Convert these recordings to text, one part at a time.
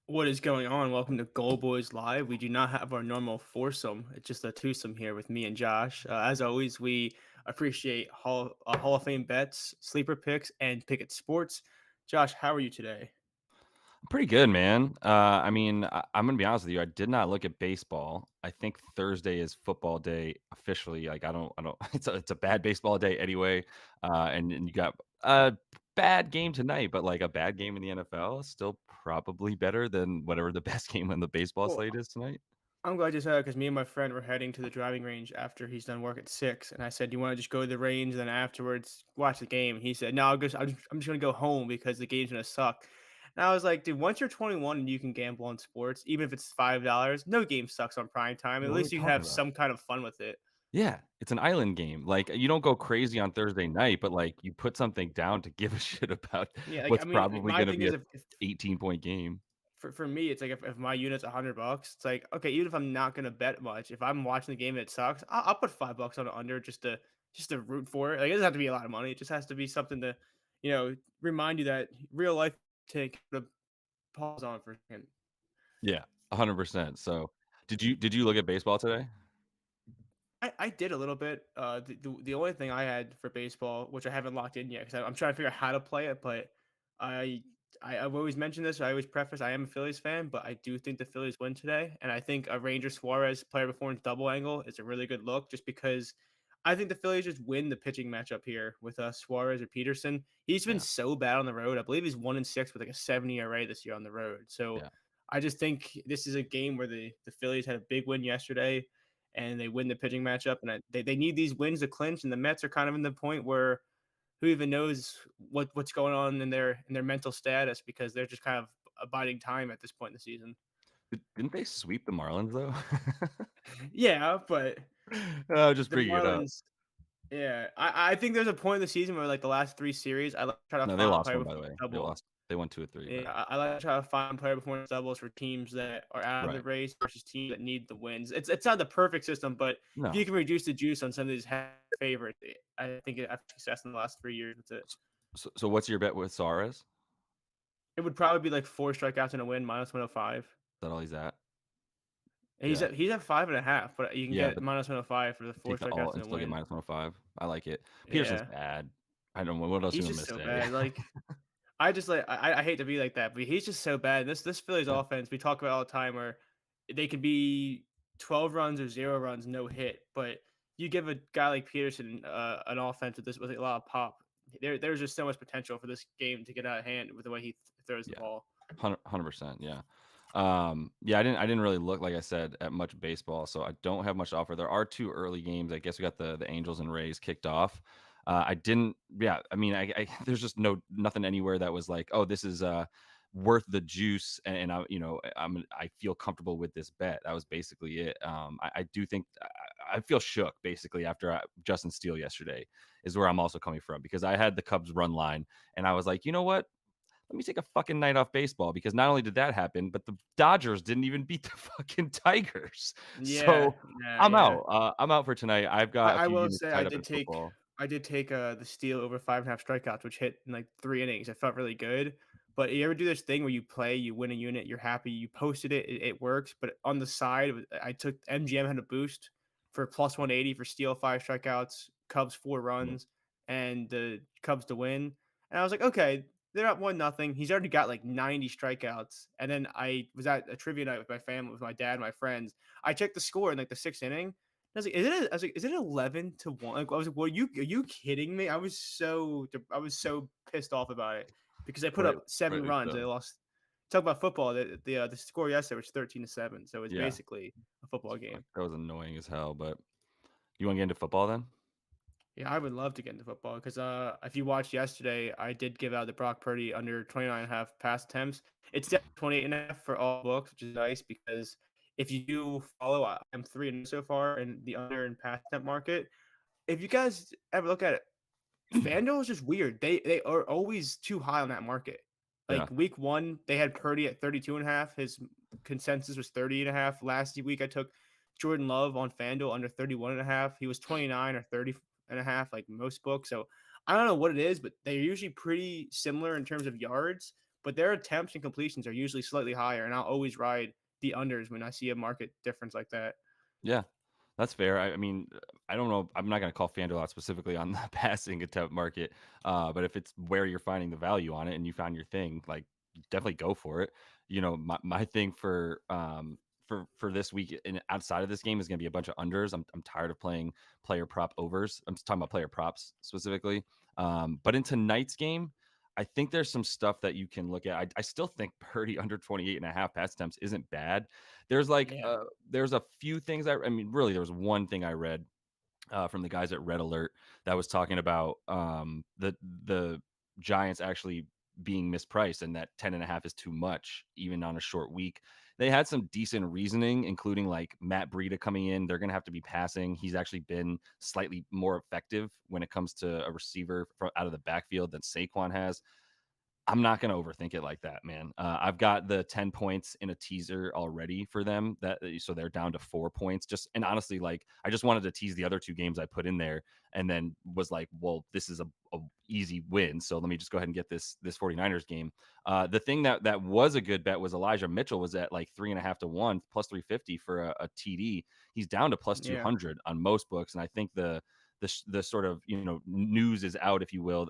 What is going on? Welcome to Goldboys Live. We do not have our normal foursome. It's just a twosome here with me and Josh. As always, we appreciate Hall of Fame bets, sleeper picks, and Pickett Sports. Josh, how are you today? Pretty good, man. I'm gonna be honest with you. I did not look at baseball. I think Thursday is football day officially. Like, I don't. It's a bad baseball day anyway. And you got a bad game tonight, but like a bad game in the NFL is still probably better than whatever the best game on the baseball Well, slate is tonight. I'm glad you said that because me and my friend were heading to the driving range after he's done work at 6. And I said, "Do you want to just go to the range and then afterwards watch the game?" And he said, "No, I'm just going to go home because the game's going to suck." And I was like, dude, once you're 21 and you can gamble on sports, even if it's $5, no game sucks on prime time. At What are we least you can talking have about? some kind of fun with it. Yeah, it's an island game. Like, you don't go crazy on Thursday night, but like you put something down to give a shit about Yeah, like, what's I mean, probably my going to thing be is a if 18-point game. for me, it's like if my unit's $100, it's like, okay, even if I'm not gonna bet much, if I'm watching the game and it sucks, I'll put $5 on the under just to root for it. Like, it doesn't have to be a lot of money. It just has to be something to, remind you that real life take the pause on for a second. Yeah, 100%. So, did you look at baseball today? I did a little bit. The only thing I had for baseball, which I haven't locked in yet, because I'm trying to figure out how to play it, but I I've always mentioned this. I always preface I am a Phillies fan, but I do think the Phillies win today, and I think a Ranger Suarez player performance double angle is a really good look, just because I think the Phillies just win the pitching matchup here with Suarez or Peterson. He's been Yeah, so bad on the road. I believe he's 1-6 with like a 70 ERA this year on the road. So yeah. I just think this is a game where the Phillies had a big win yesterday and they win the pitching matchup. And they need these wins to clinch. And the Mets are kind of in the point where who even knows what's going on in their mental status because they're just kind of abiding time at this point in the season. Didn't they sweep the Marlins though? Yeah, but Just the bringing it up. Marlins. Yeah, I think there's a point in the season where like the last three series, I like to try to No, they find lost player one, by the before way. They double. lost. They won 2 or 3, but Yeah, I like to try to find player performance doubles for teams that are out of the right. race versus teams that need the wins. It's not the perfect system, but if you No. can reduce the juice on some of these favorites, I think I've had success in the last 3 years with it. So what's your bet with Suarez? Is It would probably be like four strikeouts and a win, minus 105. that all he's at? And Yeah. he's at 5.5, but you can Yeah, get but minus 105 for the four take the alt strikeouts and and a still get win. -105. I like it. Peterson's Yeah, bad. I don't know what else you he's want me just to so say. bad. Like I just like I hate to be like that, but he's just so bad. This Phillies Yeah. offense we talk about all the time where they can be 12 runs or 0 runs, no hit, but you give a guy like Peterson an offense with this with a lot of pop. There's just so much potential for this game to get out of hand with the way he throws the Yeah. ball. 100%, yeah. Yeah, I didn't really look, like I said, at much baseball, so I don't have much to offer. There are 2 early games. I guess we got the Angels and Rays kicked off. I didn't yeah, I mean, I there's just nothing anywhere that was like, "Oh, this is, worth the juice," and I feel comfortable with this bet. That was basically it. I do think I feel shook basically after Justin Steele yesterday is where I'm also coming from because I had the Cubs run line, and I was like, "You know what? Let me take a fucking night off baseball because not only did that happen, but the Dodgers didn't even beat the fucking Tigers. Yeah, So yeah, I'm yeah. out. I'm out for tonight. I've got a I few will units say tied up in football. I did take the steal over 5.5 strikeouts, which hit in like 3 innings. It felt really good. But you ever do this thing where you play, you win a unit, you're happy, you posted it works. But on the side, I took MGM had a boost for plus 180 for steal 5 strikeouts, Cubs 4 runs, and the Cubs to win. And I was like, okay, they're up 1-0. He's already got like 90 strikeouts. And then I was at a trivia night with my family, with my dad, and my friends. I checked the score in like the sixth inning. I was like, is it 11-1? Like, I was like, well, are you kidding me? I was so pissed off about it because I put Right, up 7 runs. They so. lost. Talk about football. The score yesterday was 13-7, so it's Yeah, basically a football game. that was annoying as hell, but you wanna get into football then? Yeah, I would love to get into football because if you watched yesterday, I did give out the Brock Purdy under 29.5 pass attempts. It's definitely 28.5 for all books, which is nice because if you do follow, I'm 3-0 so far in the under and pass attempt market. If you guys ever look at it, FanDuel is just weird. They are always too high on that market. Yeah, Like week one, they had Purdy at 32.5. His consensus was 30.5. Last week I took Jordan Love on FanDuel under 31.5. He was 29 or 30.5, like most books. So I don't know what it is, but they're usually pretty similar in terms of yards. but their attempts and completions are usually slightly higher, and I'll always ride the unders when I see a market difference like that. Yeah, that's fair. I mean, I don't know. I'm not going to call FanDuel out specifically on the passing attempt market, but if it's where you're finding the value on it and you found your thing, like definitely go for it. You know, my thing for this week and outside of this game is going to be a bunch of unders. I'm tired of playing player prop overs. I'm talking about player props specifically. But in tonight's game, I think there's some stuff that you can look at. I still think Purdy under 28 and a half pass attempts isn't bad. There's like Yeah, there's a few things I mean, really, there was one thing I read from the guys at Red Alert that was talking about the Giants actually being mispriced and that 10 and a half is too much, even on a short week. They had some decent reasoning, including like Matt Breida coming in. They're going to have to be passing. He's actually been slightly more effective when it comes to a receiver out of the backfield than Saquon has. I'm not gonna overthink it like that, man. I've got the 10 points in a teaser already for them so they're down to 4 points. Just and honestly, like I just wanted to tease the other 2 games I put in there and then was like, well, this is a easy win. So let me just go ahead and get this 49ers game. The thing that was a good bet was Elijah Mitchell was at like 3.5 to 1 plus 350 for a TD. He's down to plus yeah, 200 on most books. And I think the sort of news is out, if you will.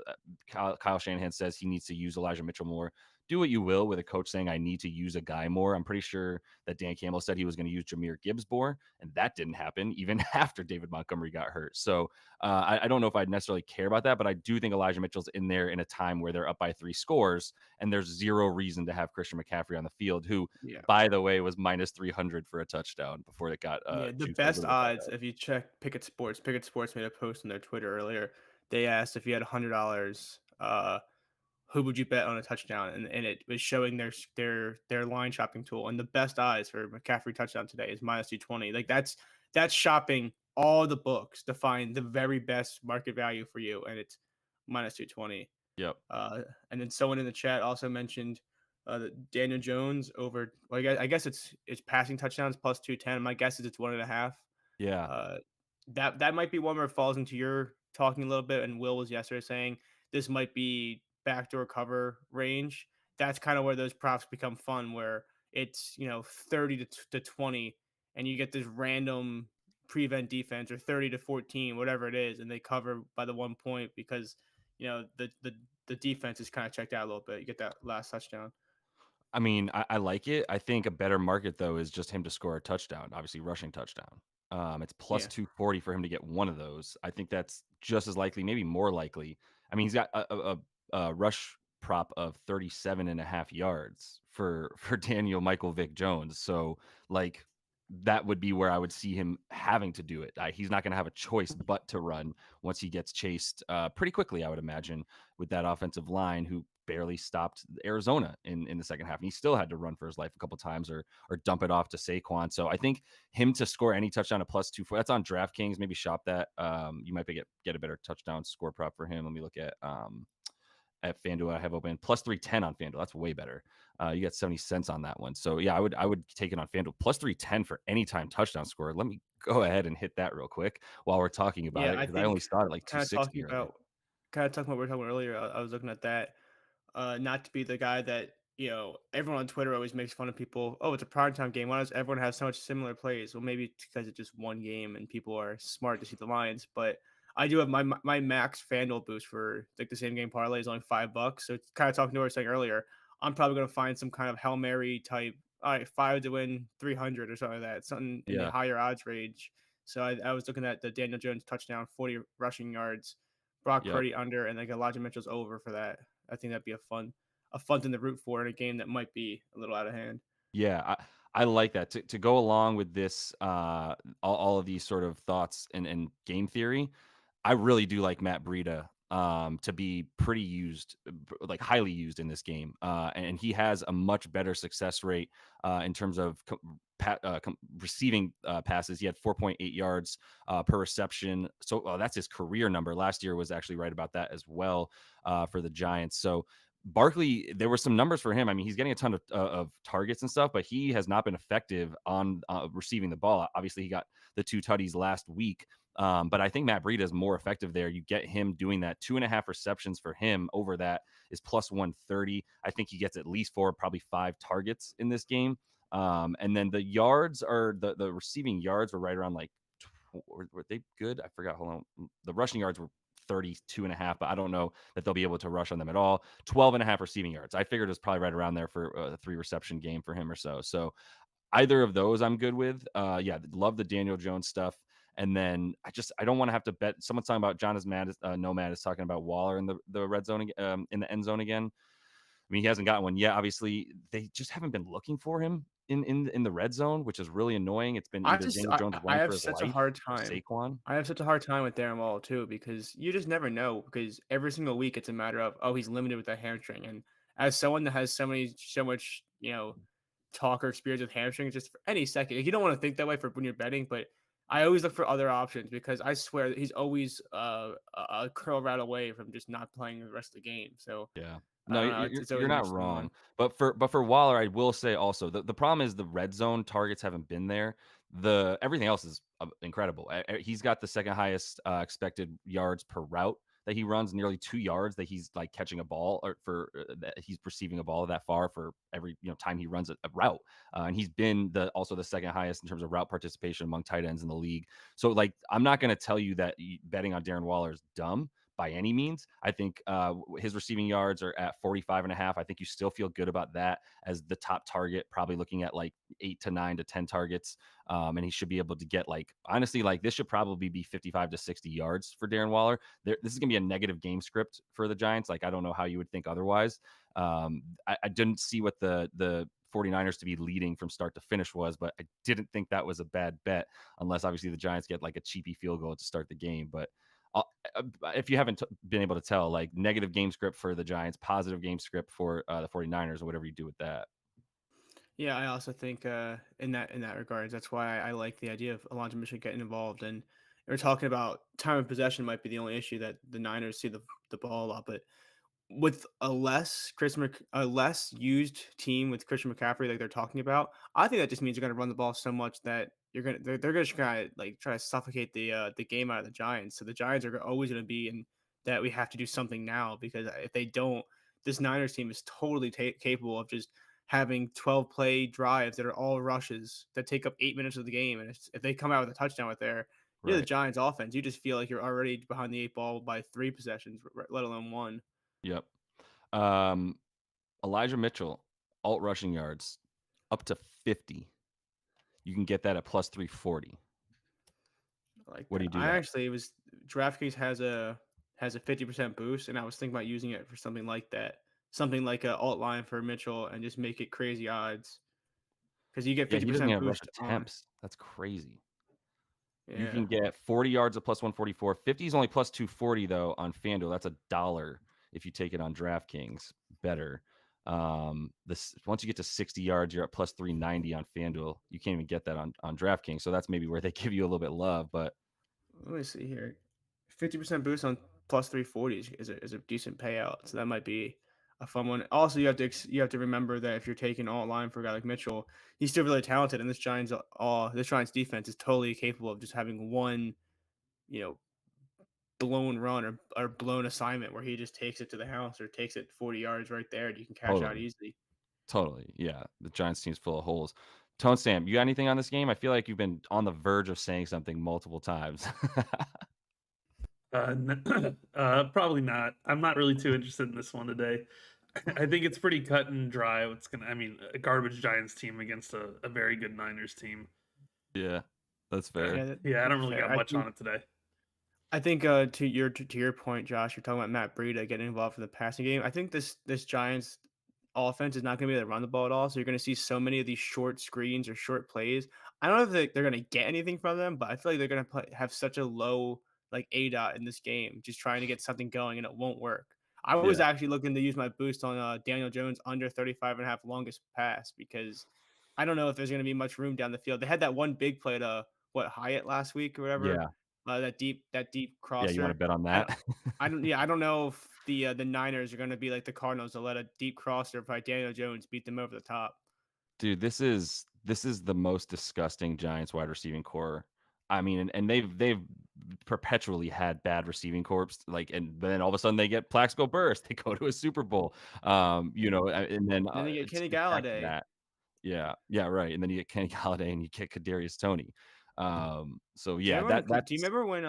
Kyle Shanahan says he needs to use Elijah Mitchell more. Do what you will with a coach saying I need to use a guy more. I'm pretty sure that Dan Campbell said he was going to use Jahmyr Gibbs more, and that didn't happen even after David Montgomery got hurt. So I don't know if I'd necessarily care about that, but I do think Elijah Mitchell's in there in a time where they're up by 3 scores, and there's zero reason to have Christian McCaffrey on the field, who, yeah. by the way, was minus 300 for a touchdown before it got Yeah, the juiced a best little bit odds, better. if you check Pickett Sports made a post on their Twitter earlier. They asked if you had $100, who would you bet on a touchdown? And it was showing their line shopping tool. And the best odds for McCaffrey touchdown today is minus 220. Like that's shopping all the books to find the very best market value for you, and it's minus 220. Yep. And then someone in the chat also mentioned Daniel Jones over. Well, I guess it's passing touchdowns plus 210. My guess is it's 1.5. Yeah. Uh, that might be one where it falls into your talking a little bit. And Will was yesterday saying this might be backdoor cover range. That's kind of where those props become fun, where it's 30 to 20, and you get this random prevent defense or 30 to 14, whatever it is, and they cover by the 1 point because the defense is kind of checked out a little bit. You get that last touchdown. I mean, I like it. I think a better market though is just him to score a touchdown, obviously rushing touchdown. It's plus Yeah. 240 for him to get one of those. I think that's just as likely, maybe more likely. I mean, he's got a rush prop of 37 and a half yards for Daniel Michael Vick Jones. So like that would be where I would see him having to do it. He's not going to have a choice but to run once he gets chased pretty quickly, I would imagine, with that offensive line who barely stopped Arizona in the second half. And he still had to run for his life a couple times or dump it off to Saquon. So I think him to score any touchdown at plus 240, that's on DraftKings. Maybe shop that. You might get a better touchdown score prop for him. Let me look at FanDuel. I have open plus 310 on FanDuel. That's way better. You got 70 cents on that one. So yeah, I would take it on FanDuel plus 310 for anytime touchdown score. Let me go ahead and hit that real quick while we're talking about Yeah, it I because I only think saw it like kind of 260 talking earlier. about what we were talking about earlier. I was looking at that. Not to be the guy that everyone on Twitter always makes fun of people. Oh, it's a primetime game. Why does everyone have so much similar plays? Well, maybe it's because it's just one game and people are smart to see the lines. But I do have my max FanDuel boost for like the same game parlay is only $5. So it's kind of talking to what I was saying earlier. I'm probably gonna find some kind of Hail Mary type. All right, 5 to win 300 or something like that. Something in the Yeah. higher odds range. So I was looking at the Daniel Jones touchdown, 40 rushing yards, Brock Yep. Purdy under, and like Elijah Mitchell's over for that. I think that'd be a fun thing to root for in a game that might be a little out of hand. Yeah, I like that. To go along with this, all of these sort of thoughts and game theory, I really do like Matt Breida to be pretty used, like highly used in this game. And he has a much better success rate in terms of receiving passes. He had 4.8 yards per reception. So that's his career number. Last year was actually right about that as well for the Giants. So Barkley, there were some numbers for him. I mean, he's getting a ton of targets and stuff, but he has not been effective on receiving the ball. Obviously, he got the 2 tutties last week, But I think Matt Breida is more effective there. You get him doing that 2.5 receptions for him over that is plus 130. I think he gets at least four, probably five targets in this game. And then the yards are the receiving yards were right around like, were they good? I forgot. Hold on. The rushing yards were 32 and a half, but I don't know that they'll be able to rush on them at all. 12 and a half receiving yards. I figured it was probably right around there for a three reception game for him or so. So either of those I'm good with. Yeah, love the Daniel Jones stuff. And then I don't want to have to bet. Someone's talking about John is mad. Nomad is talking about Waller in the red zone, in the end zone again. I mean, he hasn't gotten one yet. Obviously, they just haven't been looking for him in the red zone, which is really annoying. It's been I either just Daniel Jones I running for have his such a life hard or time. Saquon. I have such a hard time with Darren Waller too because you just never know because every single week it's a matter of, oh, he's limited with that hamstring. And as someone that has so much, talk or experience with hamstrings, just for any second, like, you don't want to think that way for when you're betting, but I always look for other options because I swear that he's always a curl route away from just not playing the rest of the game. So Yeah. I No, don't know. It's you're always an not interesting wrong. one. But for Waller, I will say also the problem is the red zone targets haven't been there. The everything else is incredible. He's got the second highest expected yards per route that he runs, nearly 2 yards that he's like catching a ball or for that he's receiving a ball that far for every time he runs a route. And he's been also the second highest in terms of route participation among tight ends in the league. So like I'm not going to tell you that betting on Darren Waller is dumb by any means. I think his receiving yards are at 45 and a half. I think you still feel good about that as the top target, probably looking at like 8 to 9 to 10 targets. And he should be able to get like, honestly, like this should probably be 55 to 60 yards for Darren Waller. This is going to be a negative game script for the Giants. Like, I don't know how you would think otherwise. I didn't see what the 49ers to be leading from start to finish was, but I didn't think that was a bad bet unless obviously the Giants get like a cheapy field goal to start the game. But uh, if you haven't been able to tell, like negative game script for the Giants, positive game script for the 49ers, or whatever you do with that. Yeah, I also think in that regards, that's why I like the idea of Alonzo Mitchell getting involved. And we're talking about time of possession might be the only issue that the Niners see the ball a lot, but with a less used team with Christian McCaffrey like they're talking about, I think that just means you're gonna run the ball so much that they're gonna try like try to suffocate the game out of the Giants. So the Giants are always gonna be in that we have to do something now because if they don't, this Niners team is totally capable of just having 12 play drives that are all rushes that take up 8 minutes of the game. And if they come out with a touchdown with you're the Right. Giants offense, you just feel like you're already behind the eight ball by three possessions, let alone one. Yep. Um, Elijah Mitchell, alt rushing yards up to 50. You can get that at plus 340. I like What do that. you do I that? actually was DraftKings has a 50% boost, and I was thinking about using it for something like that, something like a alt line for Mitchell, and just make it crazy odds because you get Yeah, he doesn't 50% have rush boost on. attempts. That's crazy. You Yeah, can get 40 yards at plus 144. 50 is only plus 240 though on FanDuel. That's $1 if you take it on DraftKings. Better. This once you get to 60 yards, you're at plus 390 on FanDuel. You can't even get that on DraftKings. So that's maybe where they give you a little bit of love. But let me see here. 50% boost on plus 340 is a decent payout, so that might be a fun one. Also, you have to remember that if you're taking alt line for a guy like Mitchell, he's still really talented, and this Giants defense is totally capable of just having one you know blown run or blown assignment where he just takes it to the house or takes it 40 yards right there and you can cash out totally, easily. totally. Yeah. The Giants team's full of holes. Tone Sam, you got anything on this game? I feel like you've been on the verge of saying something multiple times. Probably not. I'm not really too interested in this one today. I think it's pretty cut and dry. I mean, a garbage Giants team against a very good Niners team. Yeah, that's Uh, fair. Yeah, yeah, I don't that's really fair. got much on it today. I think to your point, Josh, you're talking about Matt Breida getting involved in the passing game. I think this Giants offense is not going to be able to run the ball at all. So you're going to see so many of these short screens or short plays. I don't know if they're going to get anything from them, but I feel like they're going to have such a low like A dot in this game, just trying to get something going, and it won't work. I was Yeah. actually looking to use my boost on Daniel Jones under 35 and a half longest pass because I don't know if there's going to be much room down the field. They had that one big play to Hyatt last week or whatever, Yeah. that deep Yeah. You want to crosser. bet on I that? don't I don't know if the Niners are gonna be like the Cardinals to let a deep crosser by Daniel Jones beat them over the top. Dude, this is the most disgusting Giants wide receiving core I mean, and they've perpetually had bad receiving corps, like, and then all of a sudden they get Plaxico Burst, they go to a Super Bowl, and then And then you get Kenny to back to Galladay. that, yeah, yeah, right, and then you get Kenny Galladay and you get Kadarius Toney, so Do you yeah, remember do you that's remember when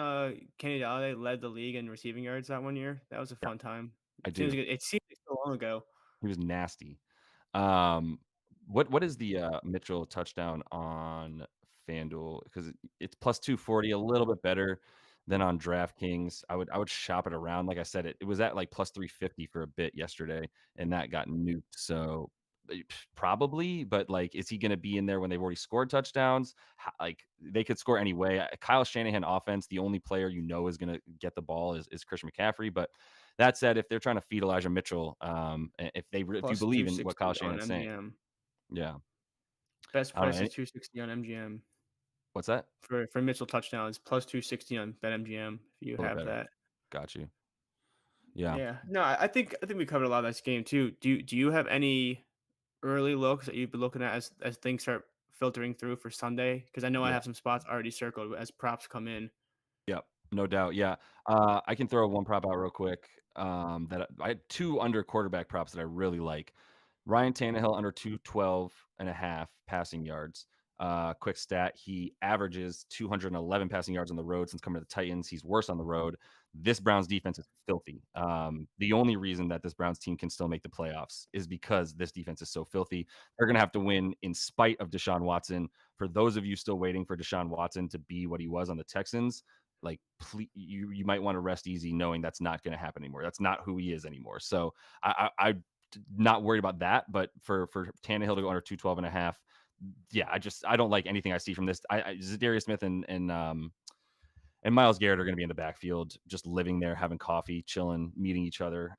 Kenny Galladay led the league in receiving yards that one year? That was a yeah, fun time. I Seems do. like it seems like so long ago. He was nasty. Um, what is the, Mitchell touchdown on FanDuel? Because it's plus 240, a little bit better than on DraftKings. I would shop it around. Like I said, it was at, like, plus 350 for a bit yesterday, and that got nuked, so, probably, but, like, is he gonna be in there when they've already scored touchdowns? Ho like, they could score anyway. Kyle Shanahan offense, the only player is gonna get the ball is Christian McCaffrey, but that said, if they're trying to feed Elijah Mitchell, if you Plus believe in what Kyle 260 on Shanahan's saying, MGM. yeah. Best I don't know, price is 260 on MGM what's that? for Mitchell touchdowns. Plus 260 on BetMGM if you A little have better. that. Got you. Yeah. Yeah. No, I think we covered a lot of this game too. Do you have any early looks that you've been looking at as things start filtering through for Sunday? Because I know I Yeah. have some spots already circled as props come in. Yep, no doubt, yeah. I can throw one prop out real quick, that I had 2 under quarterback props that I really like. Ryan Tannehill under 212.5 passing yards. Quick stat, he averages 211 passing yards on the road since coming to the Titans. He's worse on the road. This Browns defense is filthy. The only reason that this Browns team can still make the playoffs is because this defense is so filthy. They're gonna have to win in spite of Deshaun Watson. For those of you still waiting for Deshaun Watson to be what he was on the Texans, like, you might want to rest easy knowing that's not going to happen anymore. That's not who he is anymore. So I not worried about that. But for Tannehill to go under 212.5, yeah, I don't like anything I see from this. Zadarius Smith and Myles Garrett are going to be in the backfield, just living there, having coffee, chilling, meeting each other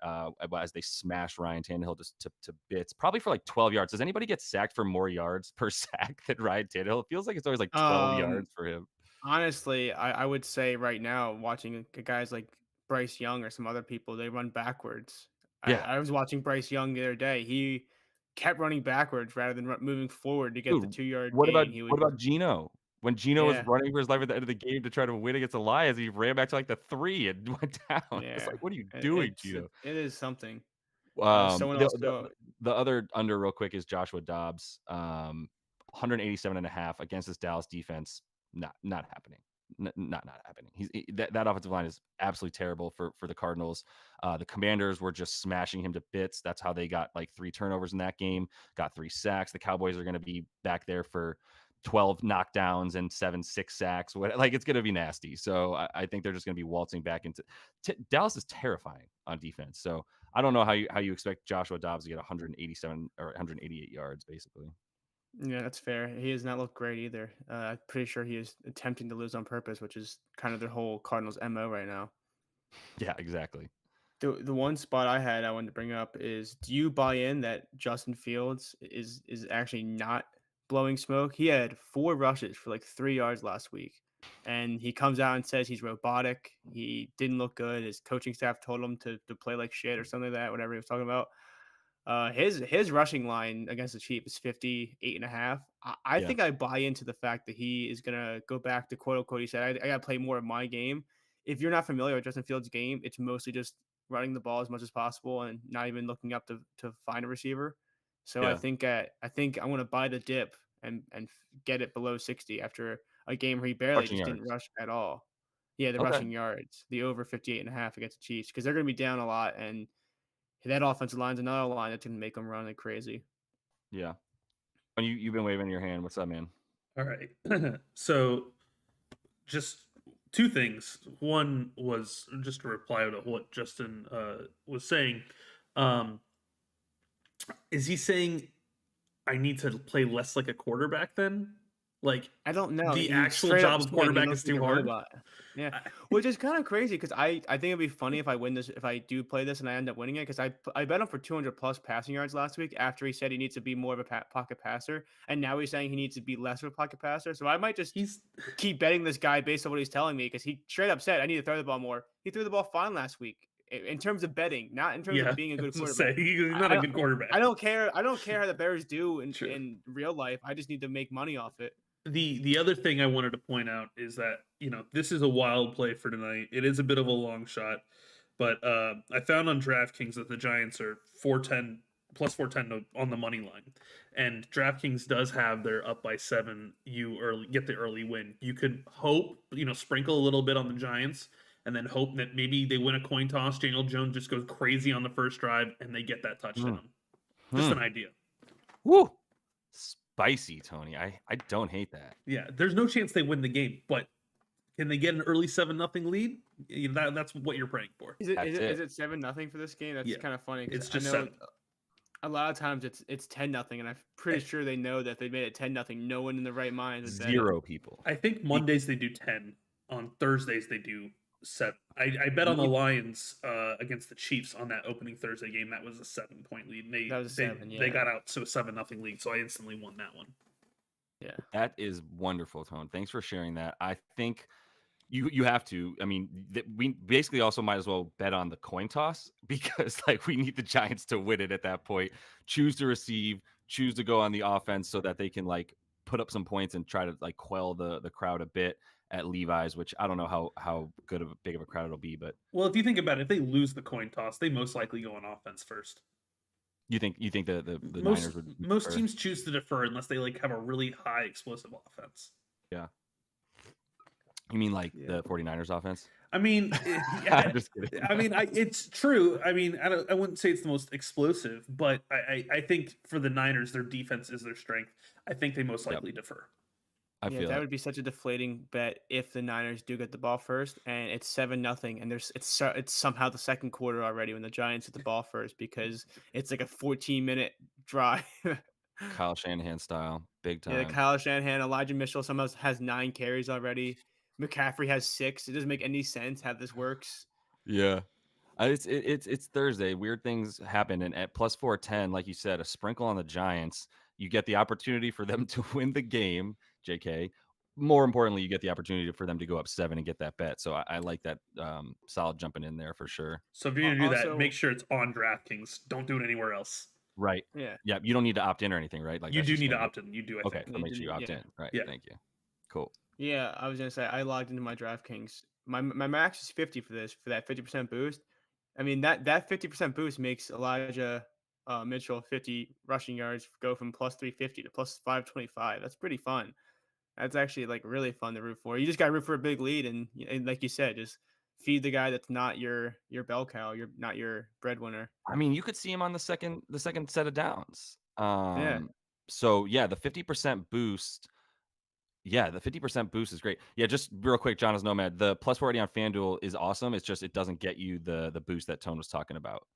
as they smash Ryan Tannehill just to bits, probably for like 12 yards. Does anybody get sacked for more yards per sack than Ryan Tannehill? It feels like it's always like 12 Um, yards for him. Honestly, I would say right now, watching guys like Bryce Young or some other people, they run backwards. I, Yeah. I was watching Bryce Young the other day. He kept running backwards rather than moving forward to get the Dude, 2 yard what about gain. He would what just, about Geno? When Geno was yeah, running for his life at the end of the game to try to win against the Lions, he ran back to, like, the 3 and went down. It's yeah. like, "What are you It, doing, it's Geno?" it is something. Um, Someone the else the go. the other under real quick is Joshua Dobbs, 187.5 against this Dallas defense. Not happening. Not happening. That offensive line is absolutely terrible for the Cardinals. The Commanders were just smashing him to bits. That's how they got like 3 turnovers in that game, got 3 sacks. The Cowboys are going to be back there for 12 knockdowns and 6 sacks. Like, it's going to be nasty. So I think they're just going to be waltzing back into Dallas is terrifying on defense. So I don't know how you expect Joshua Dobbs to get 187 or 188 yards, basically. Yeah, that's fair. He has not looked great either. I'm pretty sure he is attempting to lose on purpose, which is kind of their whole Cardinals MO right now. Yeah, exactly. The one spot I wanted to bring up is, do you buy in that Justin Fields is actually not blowing smoke? He had 4 rushes for like 3 yards last week, and he comes out and says he's robotic. He didn't look good. His coaching staff told him to play like shit or something like that, whatever he was talking about. His rushing line against the Chiefs is 58.5. I Yeah, think I buy into the fact that he is gonna go back to quote unquote. He said, I gotta play more of my game. If you're not familiar with Justin Fields' game, it's mostly just running the ball as much as possible and not even looking up to find a receiver. So I yeah. think I'm gonna buy the dip and get it below 60 after a game where he barely Rushing just didn't yards. rush at all. Yeah, the Okay. rushing yards, the over 58.5 against the Chiefs, because they're gonna be down a lot, and that offensive line's another line that's gonna make them run like crazy. Yeah. And you've been waving your hand. What's up, man? All right. So just 2 things. One was just a reply to what Justin was saying. Um, is he saying I need to play less like a quarterback then? Like I don't know. the He actual straight up job of said he quarterback looks is like too a hard? robot. Yeah, I- which is kind of crazy because I think it'd be funny if I win this, if I do play this and I end up winning it, because I bet him for 200 plus passing yards last week after he said he needs to be more of a pocket passer, and now he's saying he needs to be less of a pocket passer. So I might just He's keep betting this guy based on what he's telling me, because he straight up said I need to throw the ball more. He threw the ball fine last week in terms of betting, not in terms of yeah, being a I good was gonna quarterback. say he's I, not I a don't good quarterback. I don't care. I don't care how the Bears do in Sure. in real life. I just need to make money off it. The other thing I wanted to point out is that, this is a wild play for tonight. It is a bit of a long shot, but I found on DraftKings that the Giants are 410 plus 410 on the money line, and DraftKings does have their up by 7. You early get the early win. You could hope, sprinkle a little bit on the Giants, and then hope that maybe they win a coin toss. Daniel Jones just goes crazy on the first drive, and they get that Hmm. touchdown. Just Hmm. an idea. Woo! Spicy, Tony. I don't hate that. Yeah, there's no chance they win the game, but can they get an early 7-0 lead? That's what you're praying for. Is it That's is it it. is it 7-0 for this game? That's Yeah, kind of funny because it's I just know 7. a lot of times it's 10-0, and I'm pretty sure they know that if they made it 10-0, no one in the right mind would bet it. 0 people. I think Mondays they do 10. On Thursdays they do 7. I bet on the Really? Lions against the Chiefs on that opening Thursday game. That was a 7-point lead. And That was a 7, they yeah. got out to a 7-0 lead, so I instantly won that one. Yeah. That is wonderful, Tone. Thanks for sharing that. I think you have to. I mean, we basically also might as well bet on the coin toss because like we need the Giants to win it at that point. Choose to receive, choose to go on the offense so that they can like put up some points and try to like quell the crowd a bit at Levi's, which I don't know how big of a crowd it'll be, but Well, if you think about it, if they lose the coin toss, they most likely go on offense first. you think the Most Niners would most defer? teams choose to defer unless they like have a really high explosive offense. Yeah. You mean like Yeah. the 49ers offense? I mean, yeah, Just kidding. I mean, it's true. I mean, I wouldn't say it's the most explosive, but I think for the Niners, their defense is their strength. I think they most Yep. likely defer. I Yeah, feel that it. would be such a deflating bet if the Niners do get the ball first and it's 7-0, and it's somehow the second quarter already when the Giants get the ball first because it's like a 14-minute drive. Kyle Shanahan style, big Yeah, time. Kyle Shanahan, Elijah Mitchell somehow has 9 carries already. McCaffrey has 6. It doesn't make any sense how this works. Yeah. It's Thursday. Weird things happen, and at plus 410, like you said, a sprinkle on the Giants, you get the opportunity for them to win the game. JK. More importantly, you get the opportunity for them to go up 7 and get that bet. So I like that solid jumping in there for sure. So if you're gonna do that, make Also, sure it's on DraftKings. Don't do it anywhere else. Right. yeah, Yeah. You don't need to opt in or anything, right? Like You that's do just need to standard. opt in. You do, I Okay. think. So make sure you opt yeah. in. Right. Yeah. Thank you. Cool. Yeah, I was gonna say I logged into my DraftKings. My max is 50 for that 50% boost. I mean that 50% boost makes Elijah Mitchell 50 rushing yards go from plus 350 to plus 525. That's pretty fun. That's actually like really fun to root for. You just got to root for a big lead, and like you said, just feed the guy that's not your bell cow. You're not your breadwinner. I mean, you could see him on the second set of downs. Yeah, So yeah, the 50% boost. Yeah, the 50% boost is great. Yeah, just real quick, John is Nomad. The plus 40 on FanDuel is awesome. It's just it doesn't get you the boost that Tone was talking about,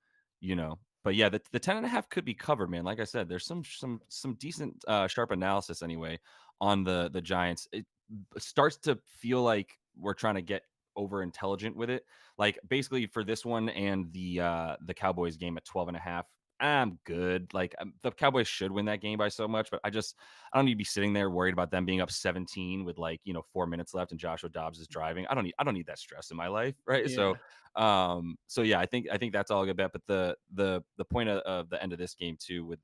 you know. But yeah, the 10.5 could be covered, man. Like I said, there's some decent sharp analysis anyway on the Giants. It starts to feel like we're trying to get over intelligent with it. Like basically for this one and the Cowboys game at 12.5. I'm good. Like the Cowboys should win that game by so much, but I don't need to be sitting there worried about them being up 17 with 4 minutes left and Joshua Dobbs is driving. I don't need that stress in my life, right? yeah, So yeah, I think that's all a good bet. But the point of the end of this game too with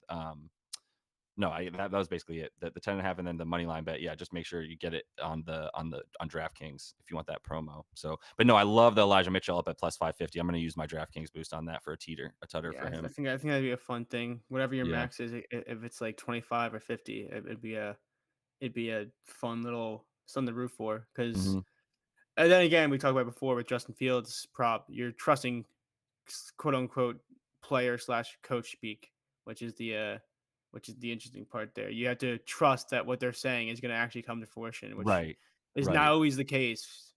no, that was basically it. The 10.5 and then the money line bet. Yeah, just make sure you get it on DraftKings if you want that promo. So, but no, I love the Elijah Mitchell up at plus 550. I'm going to use my DraftKings boost on that for a tutter yeah. for I him. think that'd be a fun thing. Whatever your Yeah. max is, if it's like 25 or 50, it'd be a fun little something to root for. Because hmm and then again, we talked about before with Justin Fields prop, you're trusting quote unquote player slash coach speak, which is the interesting part there. You have to trust that what they're saying is going to actually come to fruition, which Right. is not Right. always the case.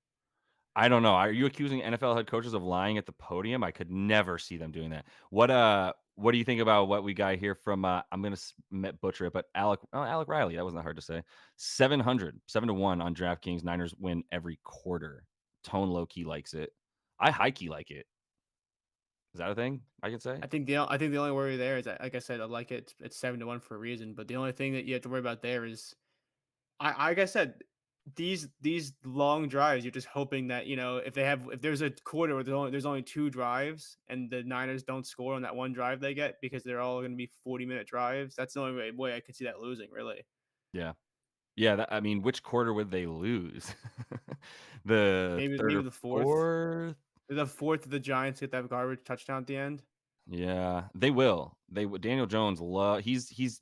I don't know. Are you accusing NFL head coaches of lying at the podium? I could never see them doing that. What do you think about what we got here from I'm gonna butcher it, but Alec Riley? That wasn't that hard to say. 7-1 on DraftKings. Niners win every quarter. Tone low key likes it. I high key like it. Is that a thing I can say? I think the only worry there is that, like I said, I like it. It's 7-1 for a reason. But the only thing that you have to worry about there is, like I said, these long drives. You're just hoping that if there's a quarter where there's only 2 drives and the Niners don't score on that one drive they get because they're all going to be 40-minute drives. That's the only way I could see that losing really. Yeah. Yeah, I mean, which quarter would they lose? The third Maybe or the fourth. fourth? The fourth of the Giants get that garbage touchdown at the end. Yeah, they will. They would. Daniel Jones love. He's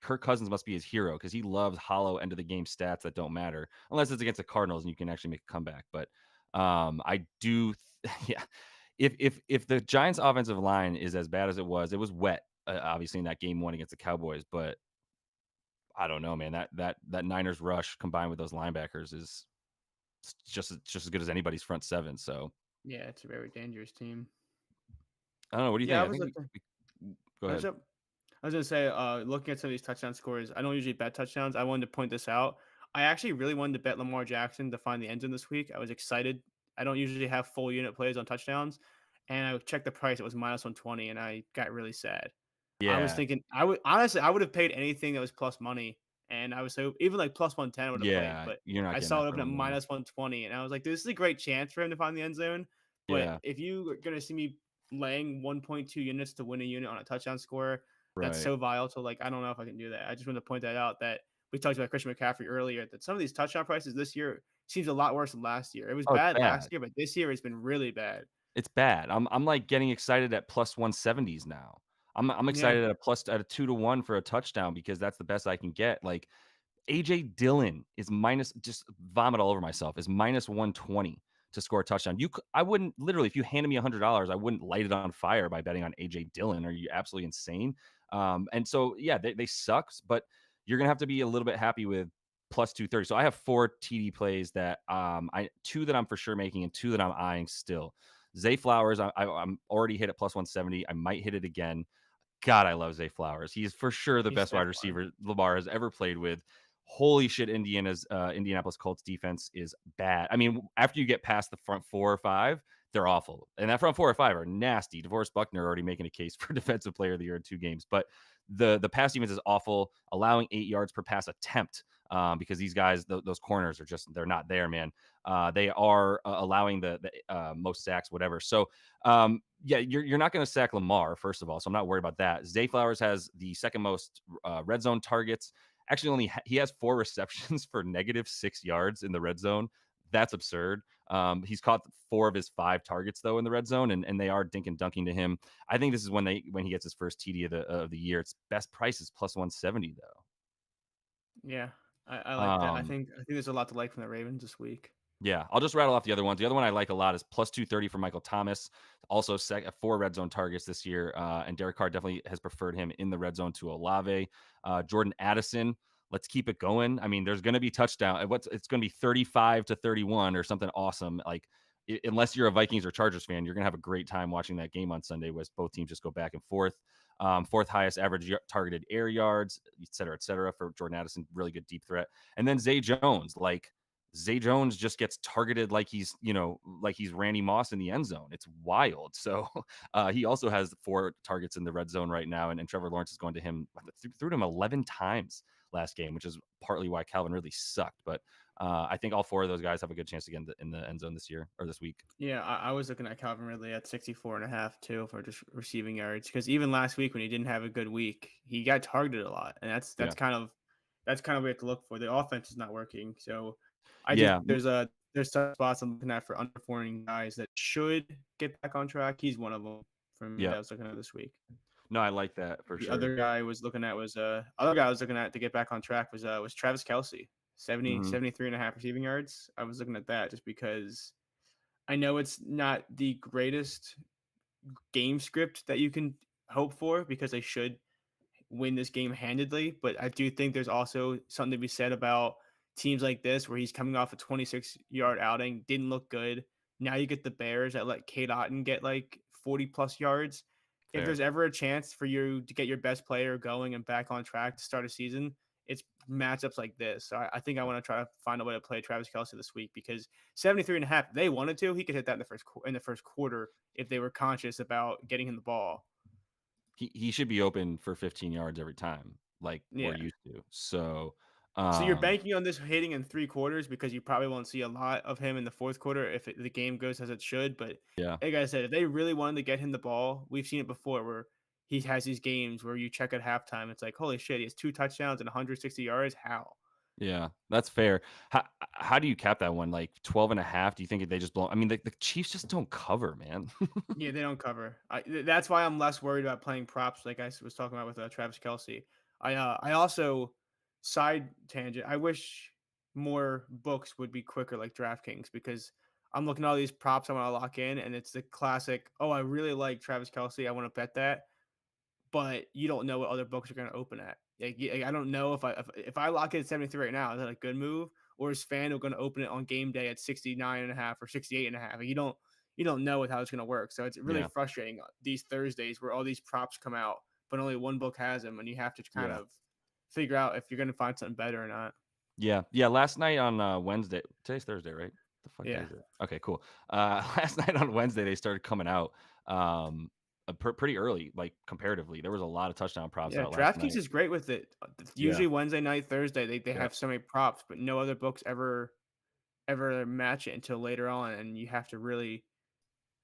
Kirk Cousins must be his hero because he loves hollow end of the game stats that don't matter unless it's against the Cardinals and you can actually make a comeback. But I do. Yeah, if the Giants' offensive line is as bad as it was wet, obviously in that game one against the Cowboys. But I don't know, man. That Niners rush combined with those linebackers is just as good as anybody's front seven. So Yeah, it's a very dangerous team. I don't know. What do you Yeah, I think? I was think looking. go What's ahead. up? I was gonna say, looking at some of these touchdown scores, I don't usually bet touchdowns. I wanted to point this out. I actually really wanted to bet Lamar Jackson to find the end zone this week. I was excited. I don't usually have full unit plays on touchdowns, and I checked the price. It was minus 120, and I got really sad. I was Yeah, thinking I would honestly I would have paid anything that was plus money, and I was so even like plus 110 I would have played, yeah. but You're not I getting saw that it for open at Lamar. minus 120, and I was like, this is a great chance for him to find the end zone. But Yeah, if you are gonna see me laying 1.2 units to win a unit on a touchdown score, that's right. so volatile. Like I don't know if I can do that. I just want to point that out that we talked about Christian McCaffrey earlier. That some of these touchdown prices this year seems a lot worse than last year. It was Oh, it's bad last bad. year, but this year it's been really bad. It's bad. I'm, like, getting excited at plus 170s now. I'm Yeah, excited at a 2 to 1 for a touchdown because that's the best I can get. Like, AJ Dillon is minus just vomit all over myself, is minus 120 to score a touchdown. I wouldn't literally, if you handed me $100, I wouldn't light it on fire by betting on AJ Dillon. Are you absolutely insane? And so, yeah, they suck, but you're going to have to be a little bit happy with plus 230. So I have 4 TD plays that two that I'm for sure making and two that I'm eyeing still. Zay Flowers, I'm already hit at plus 170. I might hit it again. God, I love Zay Flowers. He is for sure the he's best so wide fun. receiver Lamar has ever played with. Holy shit, Indianapolis Colts defense is bad. I mean, after you get past the front 4 or 5, they're awful. And that front 4 or 5 are nasty. DeForest Buckner already making a case for defensive player of the year in 2 games. But the pass defense is awful, allowing 8 yards per pass attempt. Because these guys, those corners are they're not there, man. They are allowing the most sacks, whatever. So yeah, you're not going to sack Lamar, first of all, so I'm not worried about that. Zay Flowers has the second most red zone targets. Actually, he has 4 receptions for -6 yards in the red zone. That's absurd. He's caught 4 of his 5 targets though in the red zone, and they are dink and dunking to him. I think this is when he gets his first TD of the year. Its best price is plus 170 though. Yeah, I like that. Um, I think there's a lot to like from the Ravens this week. Yeah, I'll just rattle off the other ones. The other one I like a lot is plus 230 for Michael Thomas. Also, 4 red zone targets this year. And Derek Carr definitely has preferred him in the red zone to Olave. Jordan Addison, let's keep it going. I mean, there's going to be touchdown. It's going to be 35-31 or something awesome. Like, unless you're a Vikings or Chargers fan, you're going to have a great time watching that game on Sunday, where both teams just go back and forth. Fourth highest average targeted air yards, et cetera, for Jordan Addison. Really good deep threat. And then Zay Jones, like, Zay Jones just gets targeted like he's Randy Moss in the end zone. It's wild. So he also has 4 targets in the red zone right now, and Trevor Lawrence is going to him threw to him 11 times last game, which is partly why Calvin really sucked. But I think all 4 of those guys have a good chance to get in the end zone this year or this week. Yeah, I was looking at Calvin Ridley at 64.5 too for just receiving yards because even last week when he didn't have a good week, he got targeted a lot, and Yeah, that's kind of what you have to look for. The offense is not working, so I think yeah, there's some spots I'm looking at for underperforming guys that should get back on track. He's one of them for me that yeah. I was looking at this week. No, I like that for The sure. other guy I was looking at was other guy I was looking at to get back on track was Travis Kelsey, Hmm. 73.5 receiving yards. I was looking at that just because I know it's not the greatest game script that you can hope for because they should win this game handedly, but I do think there's also something to be said about teams like this where he's coming off a 26-yard outing, didn't look good. Now you get the Bears that let Kate Otten get like 40 plus yards. If Fair. there's ever a chance for you to get your best player going and back on track to start a season, it's matchups like this. So I think I want to try to find a way to play Travis Kelsey this week because 73.5, if they wanted to, he could hit that in the first quarter if they were conscious about getting him the ball. He should be open for 15 yards every time, like we're Yeah. used to. So, So you're um, banking on this hitting in 3 quarters because you probably won't see a lot of him in the fourth quarter if the game goes as it should. But yeah. like I said, if they really wanted to get him the ball, we've seen it before where he has these games where you check at halftime. It's like, holy shit, he has 2 touchdowns and 160 yards. How? Yeah, that's fair. How do you cap that one? Like 12.5? Do you think they just blow? I mean, the Chiefs just don't cover, man. Yeah, they don't cover. That's why I'm less worried about playing props, like was talking about with Travis Kelsey. I also side tangent. I wish more books would be quicker, like DraftKings, because I'm looking at all these props I want to lock in, and it's the classic. Oh, I really like Travis Kelsey. I want to bet that, but you don't know what other books are going to open at. I don't know if I lock it at 73 right now, is that a good move, or is FanDuel going to open it on game day at 69.5 or 68.5? You don't know with how it's going to work. So it's really Yeah, frustrating these Thursdays where all these props come out, but only one book has them, and you have to kind yeah. of figure out if you're going to find something better or not. Yeah, yeah, last night on, Wednesday, today's Thursday, right? The fuck day Yeah. is it? Okay, cool. Last night on Wednesday, they started coming out, pretty early, like, comparatively. There was a lot of touchdown props Yeah, out last DraftKings night. is great with it. Yeah, Usually Wednesday night, Thursday, they yeah, have so many props, but no other books ever match it until later on, and you have to really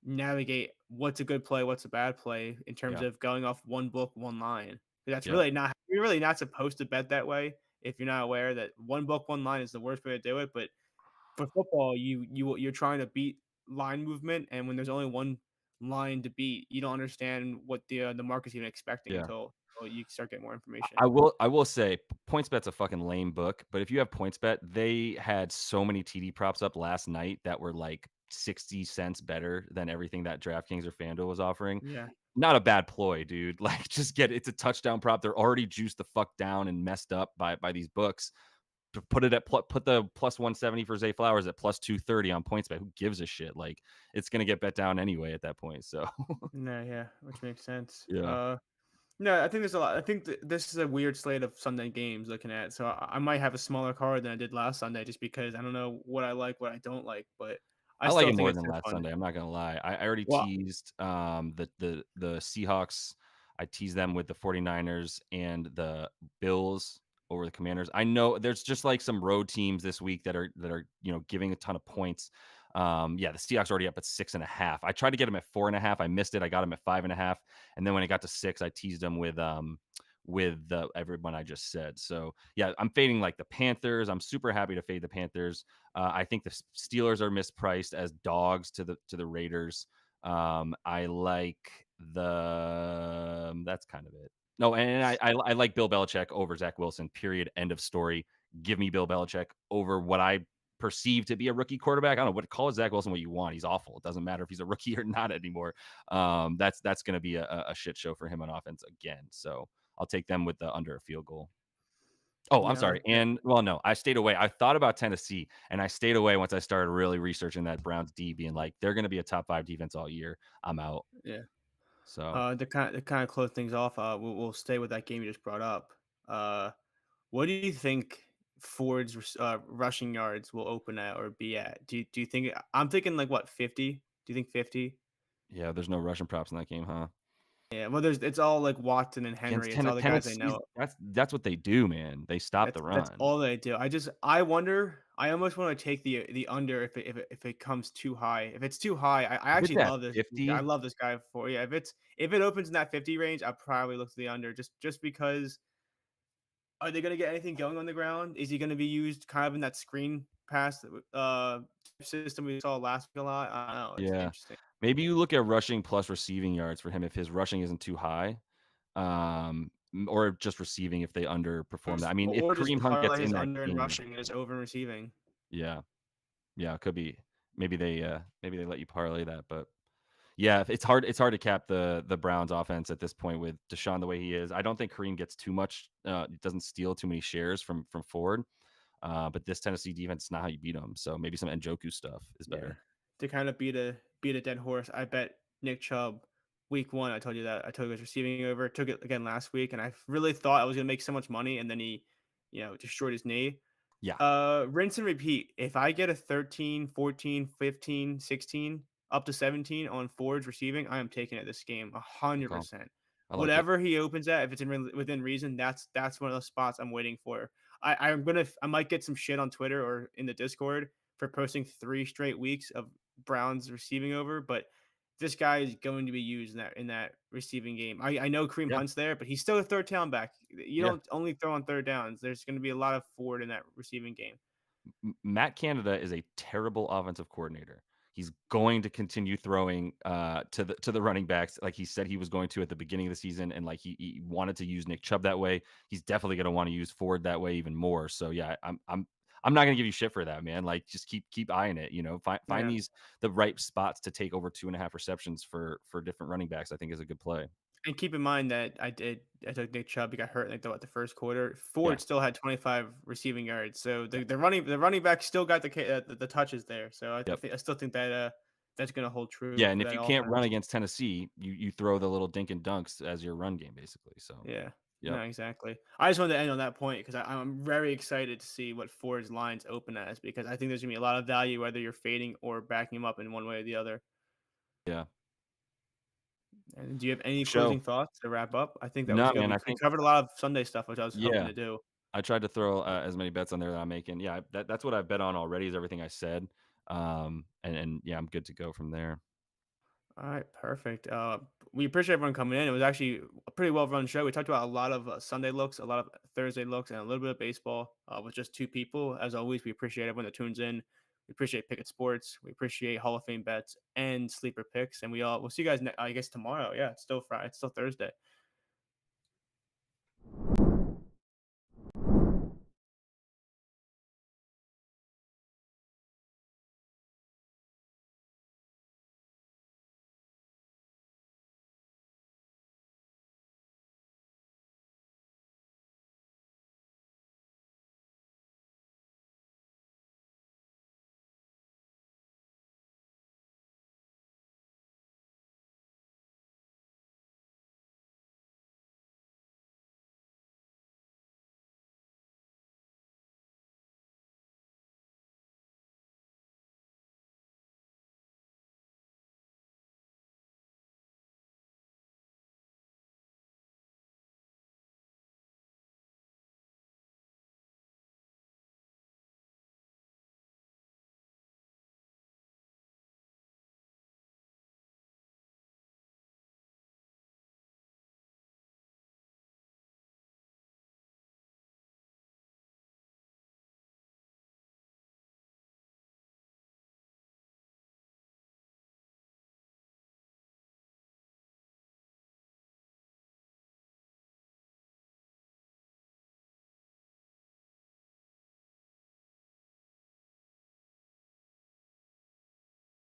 navigate what's a good play, what's a bad play in terms yeah, of going off one book, one line. That's yeah, really not you're really not supposed to bet that way if you're not aware that one book, one line is the worst way to do it. But for football, you're trying to beat line movement, and when there's only one line to beat, you don't understand what the market's even expecting yeah. until you start getting more I information. will say PointsBet's a fucking lame book, but if you have PointsBet, they had so many TD props up last night that were, like, 60 cents better than everything that DraftKings or FanDuel was offering. Yeah. Not a bad ploy, dude. Like, just get it's a touchdown prop. They're already juiced the fuck down and messed up by these books. To put it at put the plus 170 for Zay Flowers at plus 230 on PointsBet. Who gives a shit? Like, it's gonna get bet down anyway at that point. So No, yeah, which makes sense. yeah. No, I think there's a lot. I think this is a weird slate of Sunday games looking at. So I might have a smaller card than I did last Sunday just because I don't know what I like, what I don't like, but I I like still it think more it's than so last fun. Sunday. I'm not gonna lie. I already Well, teased the Seahawks. I teased them with the 49ers and the Bills over the Commanders. I know there's just like some road teams this week that are giving a ton of points. Yeah, the Seahawks already up at 6.5. I tried to get them at 4.5. I missed it. I got them at 5.5, and then when it got to 6, I teased them with the everyone I just said. So yeah, I'm fading like the Panthers. I'm super happy to fade the Panthers. I think the Steelers are mispriced as dogs to the Raiders. I like that's kind of it. No, and I like Bill Belichick over Zach Wilson. Period. End of story. Give me Bill Belichick over what I perceive to be a rookie quarterback. I don't know what call Zach Wilson what you want. He's awful. It doesn't matter if he's a rookie or not anymore. That's going to be a shit show for him on offense again. So I'll take them with the under a field goal. Oh, I'm yeah, I sorry. like that. And well, no, I stayed away. I thought about Tennessee, and I stayed away once I started really researching that Browns D, being like, they're going to be a top 5 defense all year. I'm out. Yeah. So To kind of close things off, we'll stay with that game you just brought up. Uh, what do you think Ford's rushing yards will open at or be at? Do you think I'm thinking like what 50? Do you think 50? yeah, there's no Russian props in that game, huh? Yeah, well, it's all like Watson and Against Henry. It's all the guys I Tennessee's know. that's what they do, man. They stop the That's run. all they do. I wonder. I almost want to take the under if it comes too high. If it's too high, I If it's actually at love this. I 50, love this guy for yeah. If it opens in that 50 range, I probably look to the under just because. Are they gonna get anything going on the ground? Is he gonna be used kind of in that screen pass system we saw last week a lot? I don't know. It's yeah. interesting. Maybe you look at rushing plus receiving yards for him if his rushing isn't too high. Or just receiving if they underperform that. I mean, if Or just Kareem Hunt gets parlay in his that under and game, rushing and his over and receiving. yeah. Yeah, it could be. Maybe they let you parlay that, but yeah, it's hard to cap the Browns offense at this point with Deshaun the way he is. I don't think Kareem gets too much doesn't steal too many shares from Ford. But this Tennessee defense is not how you beat them. So maybe some Njoku stuff is Yeah. better. To kind of beat a dead horse, I bet Nick Chubb week one. I told you that. I told you he was receiving over. Took it again last week, and I really thought I was gonna make so much money, and then he, destroyed his knee. Yeah, Rinse and repeat. If I get a 13, 14, 15, 16, up to 17 on Ford's receiving, I am taking it this game good call. 100%. I like it. Whatever he opens at, if it's within reason, that's one of the spots I'm waiting for. I might get some shit on Twitter or in the Discord for posting 3 straight weeks of Browns receiving over, but this guy is going to be used in that receiving game. I know Kareem Yeah, Hunt's there, but he's still a third down back. You yeah. don't only throw on third downs. There's going to be a lot of Ford in that receiving game. Matt Canada is a terrible offensive coordinator. He's going to continue throwing to the running backs like he said he was going to at the beginning of the season, and like he wanted to use Nick Chubb that way. He's definitely going to want to use Ford that way even more. So yeah, I'm not going to give you shit for that, man. Like just keep eyeing it. You know, find Yeah. these the right spots to take over 2.5 receptions for different running backs. I think is a good play. And keep in mind that I took Nick Chubb. He got hurt like the first quarter. Yeah, Ford still had 25 receiving yards, so the running back still got the touches there. So yep. I still think that that's going to hold true Yeah, and for if that you can't run offense. against Tennessee, you throw the little dink and dunks as your run game, basically. So, Yeah. yep, No, exactly. I just wanted to end on that point because I'm very excited to see what Ford's lines open as because I think there's gonna be a lot of value whether you're fading or backing him up in one way or the other. yeah, And do you have any show. closing thoughts to wrap up? I think that was No, good. man, We I we think covered a lot of Sunday stuff, which I was hoping yeah, to do. I tried to throw as many bets on there that I'm making. Yeah, that's what I've bet on already. Is everything I said, and yeah, I'm good to go from there. All right, perfect. We appreciate everyone coming in. It was actually a pretty well run show. We talked about a lot of Sunday looks, a lot of Thursday looks, and a little bit of baseball with just two people. As always, we appreciate everyone that tunes in. We appreciate Picket Sports. We appreciate Hall of Fame bets and sleeper picks. And we'll see you guys. I guess tomorrow. Yeah, it's still Friday. It's still Thursday.